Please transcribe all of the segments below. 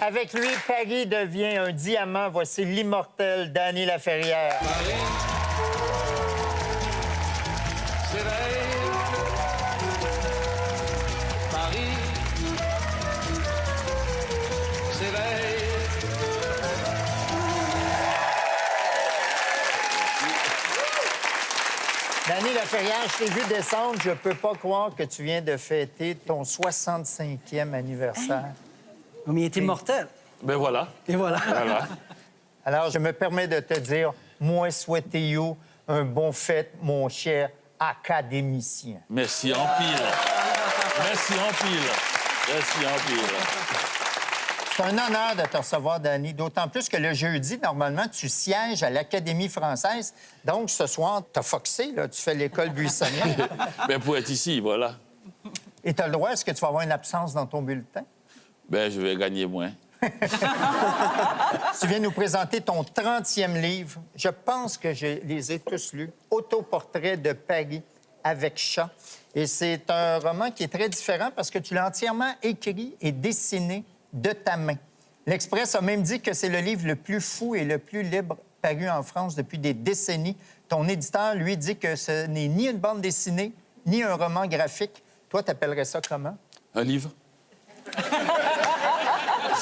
Avec lui, Paris devient un diamant. Voici l'immortel Danny Laferrière. Paris s'éveille. Paris s'éveille. Danny Laferrière, je t'ai vu descendre. Je peux pas croire que tu viens de fêter ton 65e anniversaire. Mais il est immortel. Ben voilà. Et voilà. Voilà. Alors, je me permets de te dire, moi, souhaitez-vous un bon fête, mon cher académicien. Merci en pile. Merci en pile. Merci en pile. C'est un honneur de te recevoir, Danny, d'autant plus que le jeudi, normalement, tu sièges à l'Académie française. Donc, ce soir, t'as foxé, là, tu fais l'école buissonnière. Ben pour être ici, voilà. Et t'as le droit, est-ce que tu vas avoir une absence dans ton bulletin? Ben je vais gagner moins. Tu viens nous présenter ton 30e livre. Je pense que je les ai tous lus. Autoportrait de Paris avec chat. Et c'est un roman qui est très différent parce que tu l'as entièrement écrit et dessiné de ta main. L'Express a même dit que c'est le livre le plus fou et le plus libre paru en France depuis des décennies. Ton éditeur, lui, dit que ce n'est ni une bande dessinée, ni un roman graphique. Toi, t'appellerais ça comment? Un livre?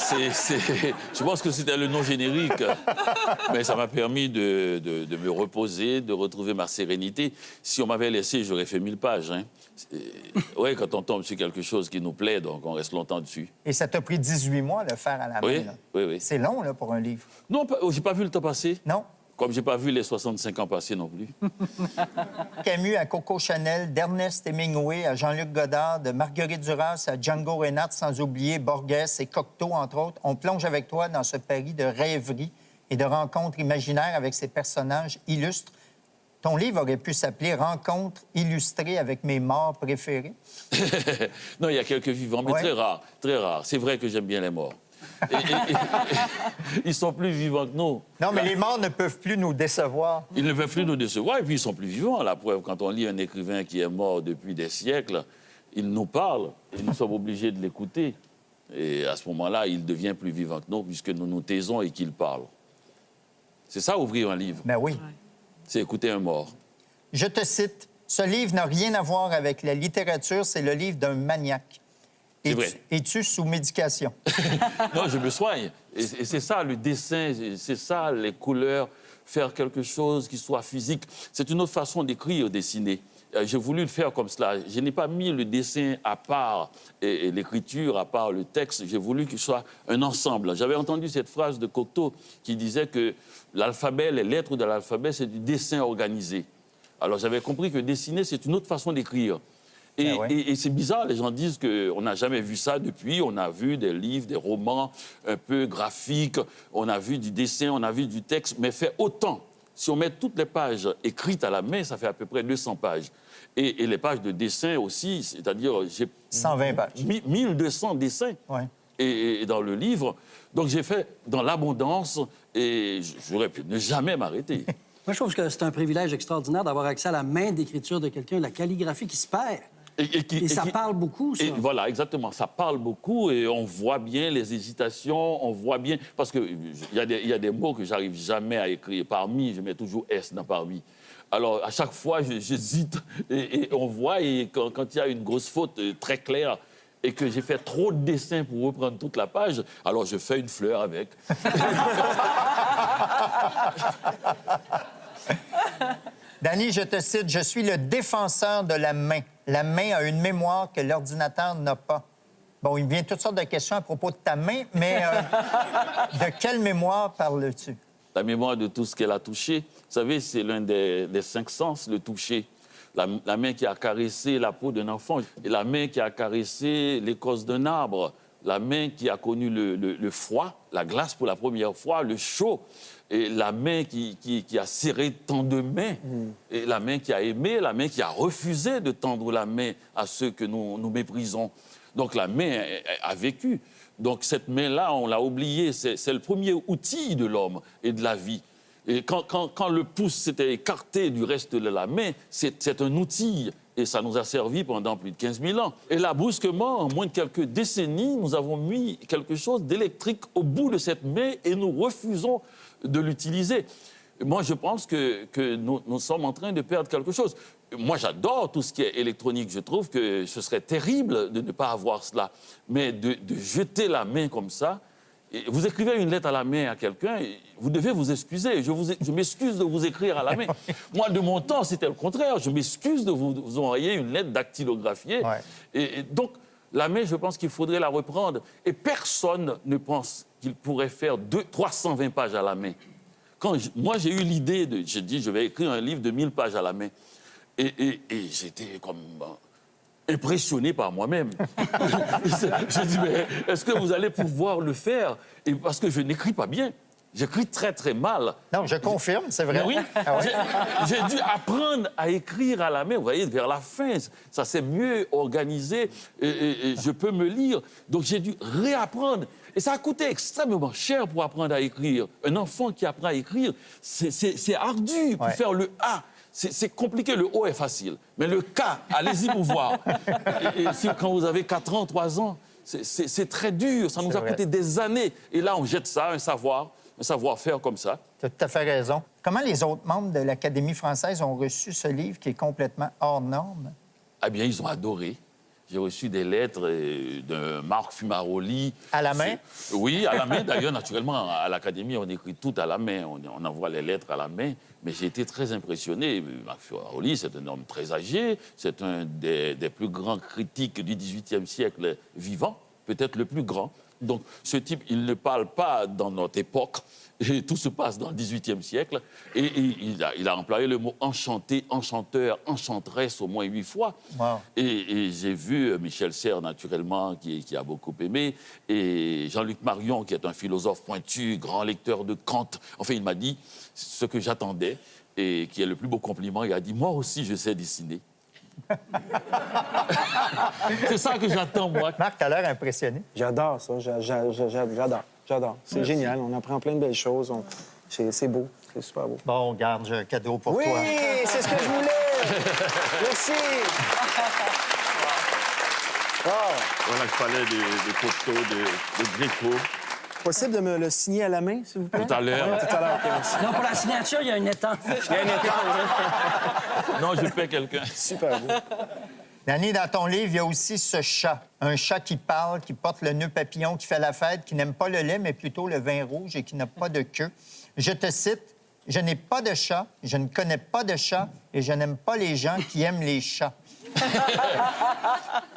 Je pense que c'était le nom générique, mais ça m'a permis de me reposer, de retrouver ma sérénité. Si on m'avait laissé, j'aurais fait 1000 pages. Hein. Oui, quand on tombe sur quelque chose qui nous plaît, donc on reste longtemps dessus. Et ça t'a pris 18 mois de le faire à la main. Oui, là. oui. C'est long, là, pour un livre. Non, j'ai pas vu le temps passer. Non? Comme j'ai pas vu les 65 ans passer non plus. Camus à Coco Chanel, d'Ernest Hemingway à Jean-Luc Godard, de Marguerite Duras à Django Reinhardt, sans oublier Borges et Cocteau, entre autres. On plonge avec toi dans ce Paris de rêverie et de rencontres imaginaires avec ces personnages illustres. Ton livre aurait pu s'appeler « Rencontres illustrées avec mes morts préférés ». Non, il y a quelques vivants, mais Ouais. très rares, très rares. C'est vrai que j'aime bien les morts. Ils sont plus vivants que nous. Non, mais les morts ne peuvent plus nous décevoir. Ils ne peuvent plus nous décevoir, et puis ils sont plus vivants. La preuve, quand on lit un écrivain qui est mort depuis des siècles, il nous parle, et nous sommes obligés de l'écouter. Et à ce moment-là, il devient plus vivant que nous, puisque nous nous taisons et qu'il parle. C'est ça, ouvrir un livre. Ben oui. C'est écouter un mort. Je te cite, « Ce livre n'a rien à voir avec la littérature, c'est le livre d'un maniaque. C'est vrai. Es-tu sous médication? » Non, je me soigne. Et c'est ça, le dessin, c'est ça, les couleurs, faire quelque chose qui soit physique. C'est une autre façon d'écrire, dessiner. J'ai voulu le faire comme cela. Je n'ai pas mis le dessin à part et l'écriture à part le texte. J'ai voulu qu'il soit un ensemble. J'avais entendu cette phrase de Cocteau qui disait que l'alphabet, les lettres de l'alphabet, c'est du dessin organisé. Alors j'avais compris que dessiner, c'est une autre façon d'écrire. Et, Ah ouais. et c'est bizarre, les gens disent qu'on n'a jamais vu ça depuis. On a vu des livres, des romans un peu graphiques, on a vu du dessin, on a vu du texte, mais fait autant. Si on met toutes les pages écrites à la main, ça fait à peu près 200 pages. Et les pages de dessin aussi, c'est-à-dire j'ai 120 pages. 1200 dessins Ouais. et dans le livre. Donc j'ai fait dans l'abondance et j'aurais pu ne jamais m'arrêter. Moi, je trouve que c'est un privilège extraordinaire d'avoir accès à la main d'écriture de quelqu'un, la calligraphie qui se perd. Et ça parle beaucoup, ça. Et voilà, exactement. Ça parle beaucoup et on voit bien les hésitations, on voit bien... Parce qu'il y a des mots que j'arrive jamais à écrire. Parmi, je mets toujours « S » dans « parmi ». Alors, à chaque fois, j'hésite et on voit, et quand il y a une grosse faute très claire et que j'ai fait trop de dessins pour reprendre toute la page, alors je fais une fleur avec. Danny, je te cite, « Je suis le défenseur de la main. La main a une mémoire que l'ordinateur n'a pas. » Bon, il me vient toutes sortes de questions à propos de ta main, mais de quelle mémoire parles-tu? La mémoire de tout ce qu'elle a touché. Vous savez, c'est l'un des 5 sens, le toucher. La main qui a caressé la peau d'un enfant, et la main qui a caressé l'écorce d'un arbre, la main qui a connu le froid, la glace pour la première fois, le chaud, et la main qui a serré tant de mains, et la main qui a aimé, la main qui a refusé de tendre la main à ceux que nous méprisons. Donc la main a vécu. Donc cette main-là, on l'a oubliée. C'est le premier outil de l'homme et de la vie. Et quand le pouce s'était écarté du reste de la main, c'est un outil Et ça nous a servi pendant plus de 15 000 ans. Et là, brusquement, en moins de quelques décennies, nous avons mis quelque chose d'électrique au bout de cette main et nous refusons de l'utiliser. Moi, je pense que nous sommes en train de perdre quelque chose. Moi, j'adore tout ce qui est électronique. Je trouve que ce serait terrible de ne pas avoir cela. Mais de jeter la main comme ça, vous écrivez une lettre à la main à quelqu'un, vous devez vous excuser. Je m'excuse de vous écrire à la main. Moi, de mon temps, c'était le contraire. Je m'excuse de vous envoyer une lettre dactylographiée. Ouais. Et donc, la main, je pense qu'il faudrait la reprendre. Et personne ne pense qu'il pourrait faire 320 pages à la main. Moi, j'ai eu l'idée j'ai dit, je vais écrire un livre de 1000 pages à la main. Et j'étais comme impressionné par moi-même. J'ai dit, mais est-ce que vous allez pouvoir le faire? Et parce que je n'écris pas bien. J'écris très, très mal. Non, je confirme, c'est vrai. Mais oui, Ah ouais? j'ai dû apprendre à écrire à la main. Vous voyez, vers la fin, ça s'est mieux organisé et je peux me lire. Donc, j'ai dû réapprendre. Et ça a coûté extrêmement cher pour apprendre à écrire. Un enfant qui apprend à écrire, c'est ardu pour faire le A. C'est compliqué, le O est facile. Mais le K, allez-y pour voir. Quand vous avez 4 ans, 3 ans, c'est très dur. Ça nous a coûté des années. Et là, on jette ça, un savoir-faire comme ça. Tu as tout à fait raison. Comment les autres membres de l'Académie française ont reçu ce livre qui est complètement hors norme? Eh bien, ils ont adoré. J'ai reçu des lettres de Marc Fumaroli. À la main? Oui, à la main. D'ailleurs, naturellement, à l'Académie, on écrit tout à la main. On envoie les lettres à la main. Mais j'ai été très impressionné. Marc Fumaroli, c'est un homme très âgé. C'est un des plus grands critiques du XVIIIe siècle vivant, peut-être le plus grand. Donc, ce type, il ne parle pas dans notre époque. Et tout se passe dans le XVIIIe siècle. Et il a employé le mot enchanté, enchanteur, enchanteresse au moins 8 fois. Wow. Et j'ai vu Michel Serres, naturellement, qui a beaucoup aimé. Et Jean-Luc Marion, qui est un philosophe pointu, grand lecteur de Kant. Enfin, il m'a dit ce que j'attendais et qui est le plus beau compliment. Il a dit, moi aussi, je sais dessiner. C'est ça que j'attends, moi. Marc, tu as l'air impressionné. J'adore ça. J'adore. C'est génial. On apprend plein de belles choses. C'est beau. C'est super beau. Bon, garde, j'ai un cadeau pour Oui, toi. c'est ce que je voulais. Merci. Wow. Voilà, je parlais de Cocteau, de Gréco. Possible de me le signer à la main, s'il vous plaît? Tout à l'heure. Tout à l'heure, OK, merci. Non, pour la signature, il y a un étang. Il y a un écran. Non, je paie quelqu'un. Super beau. Danny, dans ton livre, il y a aussi ce chat. Un chat qui parle, qui porte le nœud papillon, qui fait la fête, qui n'aime pas le lait, mais plutôt le vin rouge et qui n'a pas de queue. Je te cite, « Je n'ai pas de chat, je ne connais pas de chat et je n'aime pas les gens qui aiment les chats. »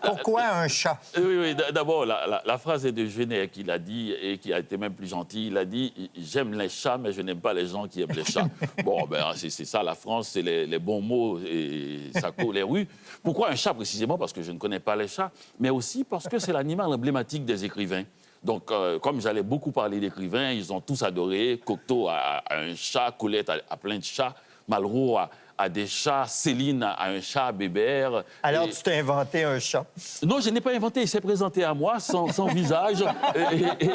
Pourquoi un chat? Oui. D'abord, la phrase est de Genet qui l'a dit et qui a été même plus gentil. Il a dit « J'aime les chats, mais je n'aime pas les gens qui aiment les chats. » Bon, ben, c'est ça, la France, c'est les bons mots et ça court les rues. Pourquoi un chat, précisément? Parce que je ne connais pas les chats, mais aussi parce que c'est l'animal emblématique des écrivains. Donc, comme j'allais beaucoup parler d'écrivains, ils ont tous adoré. Cocteau a un chat, Colette a plein de chats, Malraux a des chats, Céline a un chat, Bébert. Alors, tu t'es inventé un chat. Non, je n'ai pas inventé. Il s'est présenté à moi sans visage.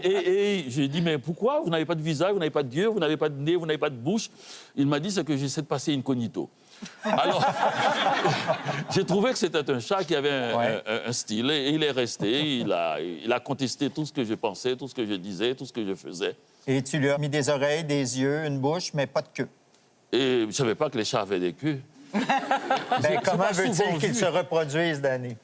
Et j'ai dit, mais pourquoi? Vous n'avez pas de visage, vous n'avez pas d'yeux, vous n'avez pas de nez, vous n'avez pas de bouche. Il m'a dit, c'est que j'essaie de passer incognito. Alors, j'ai trouvé que c'était un chat qui avait un style. Et il est resté. Il a contesté tout ce que je pensais, tout ce que je disais, tout ce que je faisais. Et tu lui as mis des oreilles, des yeux, une bouche, mais pas de queue. Et je ne savais pas que les chats avaient des queues. Ben, comment pas souvent veut-il qu'ils vu. se reproduisent, Danny?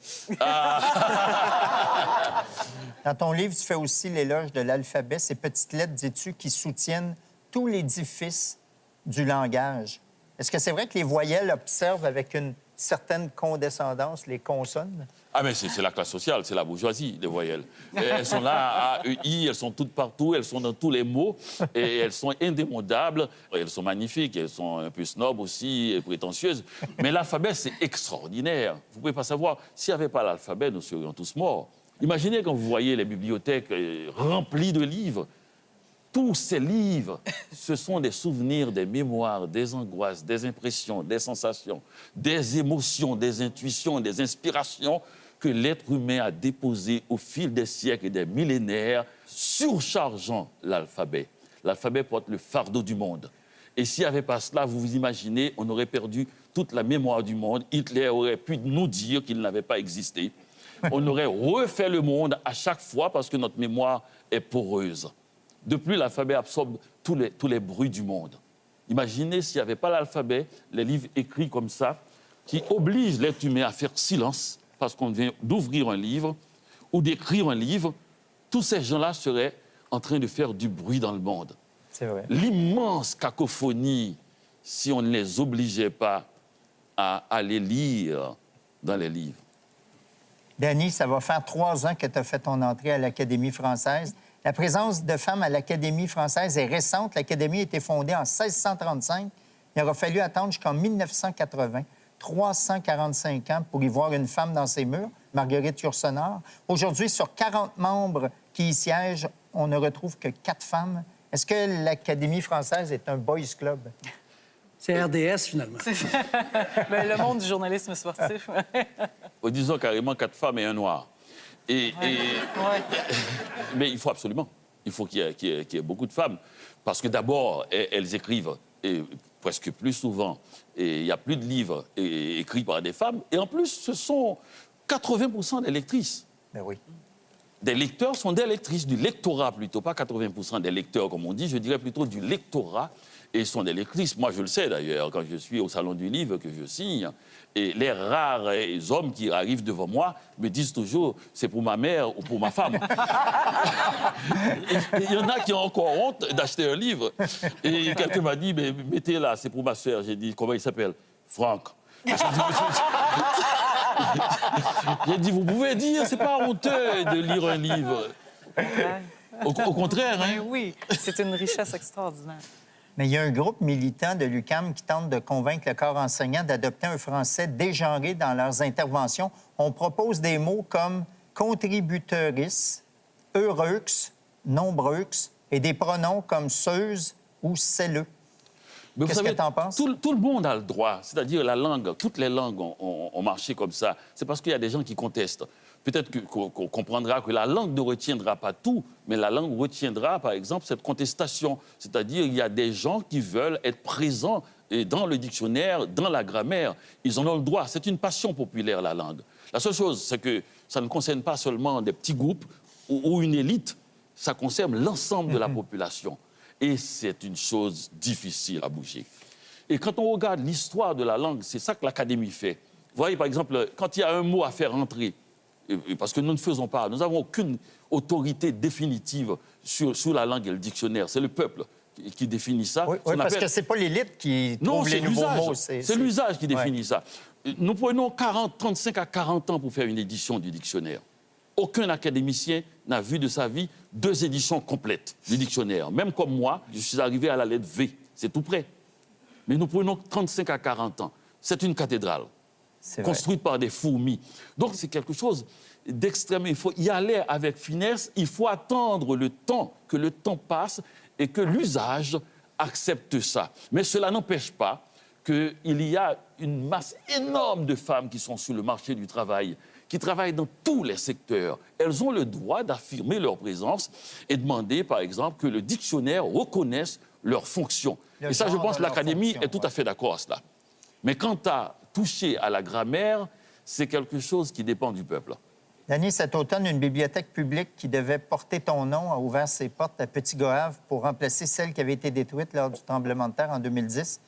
Dans ton livre, tu fais aussi l'éloge de l'alphabet, ces petites lettres, dis-tu, qui soutiennent tout l'édifice du langage. Est-ce que c'est vrai que les voyelles observent avec une certaine condescendance les consonnes? Ah, mais c'est la classe sociale, c'est la bourgeoisie, les voyelles. Et elles sont là, A, E, I, elles sont toutes partout, elles sont dans tous les mots, et elles sont indémodables. Elles sont magnifiques, elles sont un peu snobs aussi, et prétentieuses. Mais l'alphabet, c'est extraordinaire. Vous ne pouvez pas savoir, s'il n'y avait pas l'alphabet, nous serions tous morts. Imaginez quand vous voyez les bibliothèques remplies de livres. Tous ces livres, ce sont des souvenirs, des mémoires, des angoisses, des impressions, des sensations, des émotions, des intuitions, des inspirations que l'être humain a déposées au fil des siècles et des millénaires, surchargeant l'alphabet. L'alphabet porte le fardeau du monde. Et s'il n'y avait pas cela, vous vous imaginez, on aurait perdu toute la mémoire du monde. Hitler aurait pu nous dire qu'il n'avait pas existé. On aurait refait le monde à chaque fois parce que notre mémoire est poreuse. De plus, l'alphabet absorbe tous les bruits du monde. Imaginez s'il n'y avait pas l'alphabet, les livres écrits comme ça, qui obligent l'être humain à faire silence parce qu'on vient d'ouvrir un livre ou d'écrire un livre, tous ces gens-là seraient en train de faire du bruit dans le monde. C'est vrai. L'immense cacophonie, si on ne les obligeait pas à aller lire dans les livres. Dany, ça va faire 3 ans que tu as fait ton entrée à l'Académie française. La présence de femmes à l'Académie française est récente. L'Académie a été fondée en 1635. Il aura fallu attendre jusqu'en 1980, 345 ans pour y voir une femme dans ses murs, Marguerite Yourcenar. Aujourd'hui, sur 40 membres qui y siègent, on ne retrouve que 4 femmes. Est-ce que l'Académie française est un boys club? C'est RDS, finalement. Ben, le monde du journalisme sportif. Disons carrément 4 femmes et un noir. Ouais. Mais il faut absolument. Il faut qu'il y ait beaucoup de femmes. Parce que d'abord, elles écrivent presque plus souvent. Et il n'y a plus de livres écrits par des femmes. Et en plus, ce sont 80% des lectrices. Ben oui. Des lecteurs sont des lectrices, du lectorat plutôt, pas 80% des lecteurs comme on dit, je dirais plutôt du lectorat, et sont des lectrices. Moi, je le sais d'ailleurs, quand je suis au Salon du Livre, que je signe, et les rares hommes qui arrivent devant moi me disent toujours « c'est pour ma mère ou pour ma femme ». Il y en a qui ont encore honte d'acheter un livre. Et quelqu'un m'a dit « mais mettez là, c'est pour ma soeur ». J'ai dit « comment il s'appelle ?»« Franck ». J'ai dit, vous pouvez dire, c'est pas honteux de lire un livre. Au contraire, hein? Ben oui, c'est une richesse extraordinaire. Mais il y a un groupe militant de l'UQAM qui tente de convaincre le corps enseignant d'adopter un français dégenré dans leurs interventions. On propose des mots comme contributeurice, heureux, nombreux et des pronoms comme seuse ou celleux. Mais Qu'est-ce que tu en penses? Tout le monde a le droit. C'est-à-dire la langue, toutes les langues ont marché comme ça. C'est parce qu'il y a des gens qui contestent. Peut-être qu'on comprendra que la langue ne retiendra pas tout, mais la langue retiendra, par exemple, cette contestation. C'est-à-dire il y a des gens qui veulent être présents dans le dictionnaire, dans la grammaire. Ils en ont le droit. C'est une passion populaire, la langue. La seule chose, c'est que ça ne concerne pas seulement des petits groupes ou une élite. Ça concerne l'ensemble de la population. Et c'est une chose difficile à bouger. Et quand on regarde l'histoire de la langue, c'est ça que l'Académie fait. Vous voyez, par exemple, quand il y a un mot à faire entrer, parce que nous ne faisons pas, nous n'avons aucune autorité définitive sur la langue et le dictionnaire. C'est le peuple qui définit ça. Oui, parce que ce n'est pas l'élite qui trouve les nouveaux mots. C'est l'usage qui définit ça. Nous prenons 35 à 40 ans pour faire une édition du dictionnaire. Aucun académicien n'a vu de sa vie 2 éditions complètes du dictionnaire. Même comme moi, je suis arrivé à la lettre V. C'est tout près. Mais nous prenons 35 à 40 ans. C'est une cathédrale construite par des fourmis. Donc c'est quelque chose d'extrêmement... Il faut y aller avec finesse. Il faut attendre le temps, que le temps passe et que l'usage accepte ça. Mais cela n'empêche pas qu'il y a une masse énorme de femmes qui sont sur le marché du travail, qui travaillent dans tous les secteurs. Elles ont le droit d'affirmer leur présence et demander, par exemple, que le dictionnaire reconnaisse leurs fonctions. Et ça, je pense que l'Académie est tout à fait d'accord à cela. Mais quant à toucher à la grammaire, c'est quelque chose qui dépend du peuple. Dany, cet automne, une bibliothèque publique qui devait porter ton nom a ouvert ses portes à Petit-Goâve pour remplacer celle qui avait été détruite lors du tremblement de terre en 2010.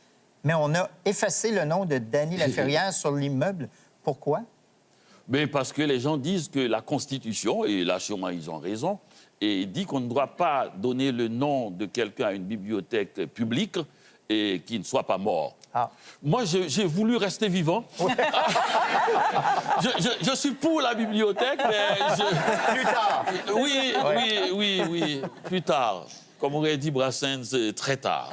Mais on a effacé le nom de Dany Laferrière sur l'immeuble. Pourquoi? Mais parce que les gens disent que la Constitution, et là sûrement ils ont raison, et dit qu'on ne doit pas donner le nom de quelqu'un à une bibliothèque publique et qui ne soit pas mort. Ah. Moi, j'ai voulu rester vivant. Je suis pour la bibliothèque, mais... Plus tard. Oui, plus tard. Comme aurait dit Brassens, très tard.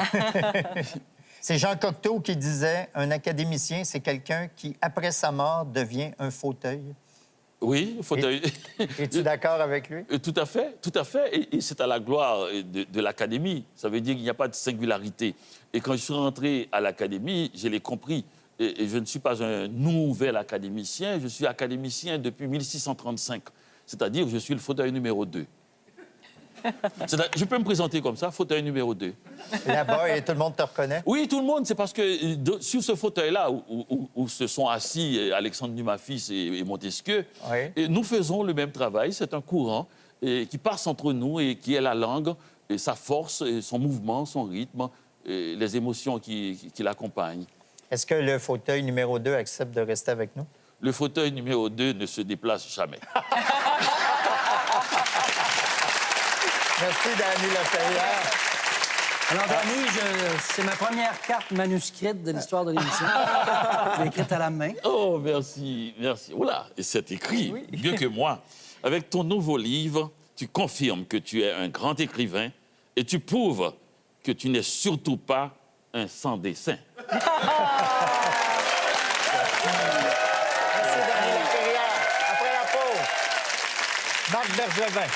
C'est Jean Cocteau qui disait « Un académicien, c'est quelqu'un qui, après sa mort, devient un fauteuil. » Oui, fauteuil. Es-tu d'accord avec lui? Tout à fait, tout à fait. Et c'est à la gloire de l'Académie. Ça veut dire qu'il n'y a pas de singularité. Et quand je suis rentré à l'Académie, je l'ai compris. Et je ne suis pas un nouvel académicien, je suis académicien depuis 1635. C'est-à-dire que je suis le fauteuil numéro 2. Je peux me présenter comme ça, fauteuil numéro 2. Là-bas, et tout le monde te reconnaît. Oui, tout le monde, c'est parce que sur ce fauteuil-là, où se sont assis Alexandre Dumas fils et Montesquieu, Oui. et nous faisons le même travail. C'est un courant qui passe entre nous et qui est la langue, et sa force, et son mouvement, son rythme, et les émotions qui l'accompagnent. Est-ce que le fauteuil numéro 2 accepte de rester avec nous? Le fauteuil numéro 2 ne se déplace jamais. Merci, Dany Laferrière. Alors, Dany, c'est ma première carte manuscrite de l'histoire de l'émission. Je l'ai écrite à la main. Oh, merci, merci. Oula, et c'est écrit, mieux que moi. Avec ton nouveau livre, tu confirmes que tu es un grand écrivain et tu prouves que tu n'es surtout pas un sans-dessin. Merci, Dany Laferrière. Après la pause, Marc Bergevin.